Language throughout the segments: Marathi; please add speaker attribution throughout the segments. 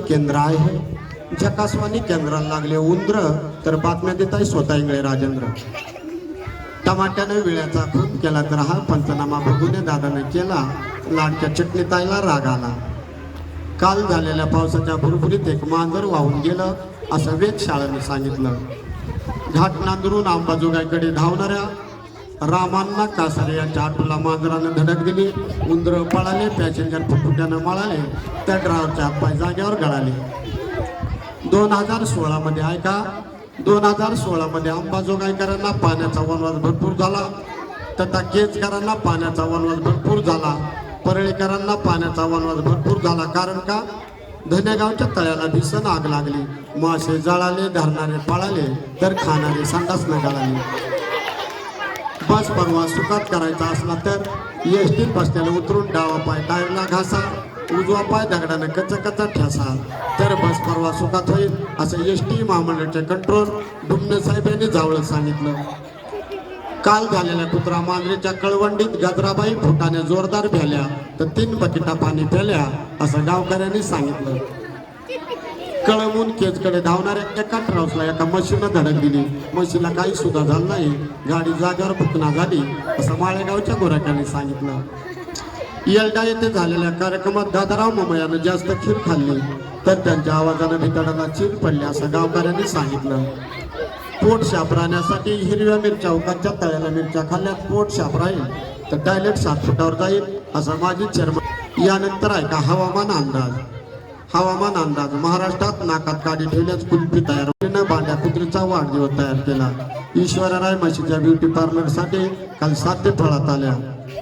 Speaker 1: केंद्र आहे. झकासवाणी केंद्राला लागले उंदर तर बातम्या देत आहे स्वतः इंगळे राजेंद्र. टमाट्याने विळ्याचा खून केला तर हा पंचनामा बघून दादाने केला. लाडक्या चटणीताईला राग आला. काल झालेल्या पावसाच्या भुरभुरीत एक मांजर वाहून गेलं असं वेधशाळेने सांगितलं. घाट नांदरून अंबाजोगाईकडे धावणाऱ्या रामांना कासारे यांच्या ऑटोला मांजरानं धडक दिली. उंदर पळाले, पॅसेंजर फुटफुट्यानं मळाले, त्या ड्रायव्हरच्या हातपाय जागेवर गळाले. 2016 मध्ये ऐका, 2016 मध्ये अंबाजोगाईकरांना पाण्याचा वनवास भरपूर झाला, तथा केजकरांना पाण्याचा वनवास भरपूर झाला, परळीकरांना पाण्याचा वनवास भरपूर झाला. कारण का? धनेगावच्या तळ्याला भीषण आग लागली. मासे जळाले, धरणारे पळाले तर खाणारे संडास न गळाले. बस परवा सुखात करायचा असला तर एसटीत बसलेला उतरून डावा पाय टायरला घासा, उजवा पाय दगडाने कचा ठेसा, तर बस परवा सुखात होईल असं एसटी महामंडळाचे कंट्रोल डुमने साहेब यांनी जावळ सांगितलं. काल झालेल्या कुत्रा मांजरीच्या कळवंडीत गजराबाई फुटाने जोरदार भ्याल्या तर 3 बकेटा पाणी प्याल्या असं गावकऱ्यांनी सांगितलं. कळमून केजकडे धावणाऱ्या एका ट्राउसला एका म्हशीनं धडक दिली. म्हशीला काही सुद्धा झालं नाही, गाडी जागेवर बुकना झाली असं माळेगावच्या गोरख्यांनी सांगितलं. येल्डा येथे झालेल्या कार्यक्रमात दादाराव ममयानं जास्त खीर खाल्ली तर त्यांच्या आवाजानं भितडाला चीर पडली असं गावकऱ्यांनी सांगितलं. पोट शाप राहण्यासाठी हिरव्या मिरच्या उकाच्या तळ्याला मिरच्या खाल्ल्यात पोट शाप राहील तर टॉयलेट 7 फुटावर जाईल असं माजी चेअरमन. यानंतर ऐका हवामान अंदाज. हवामान अंदाज. महाराष्ट्रात नाकात काडी ठेवल्याच कुल्फी तयार होईनं भांड्या कुत्रीचा वाढदिवस तयार केला. ईश्वरराय म्हशीच्या ब्युटी पार्लरसाठी काल 7 ते फळात आल्या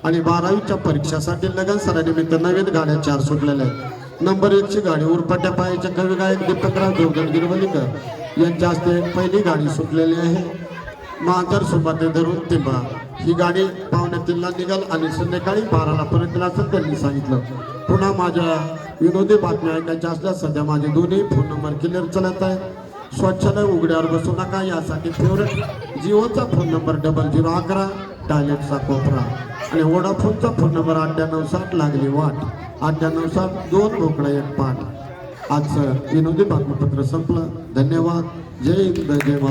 Speaker 1: आणि 12वीच्या परीक्षासाठी लगन सरानिमित्त नवीन गाड्या 4 सुटलेल्या आहेत. नंबर 1 ची गाडी उरपाट्या पायाच्या कवी गायक दीपकराव देवगण गिरवलीकर यांच्या हस्ते पहिली गाडी सुटलेली आहे. मांजर सुपाते धरून तिंबा ही गाडी 2:45ला निघाल आणि संध्याकाळी 12ला परत येईल असं त्यांनी सांगितलं. पुन्हा माझ्या विनोदी बातम्या ऐकायच्या असल्यास सध्या माझे दोन्ही फोन नंबर क्लिअर चालत आहे. स्वच्छालय उघड्यावर बसू नका यासाठी फेवरेट जिओचा फोन नंबर 0011 टॉयलेटचा कोपरा आणि वोडाफोनचा फोन नंबर 9860 लागली वाट 9860 2 भोकळा 1 पाठ. आजचं विनोदी बातमीपत्र संपलं. धन्यवाद. जय हिंद, जय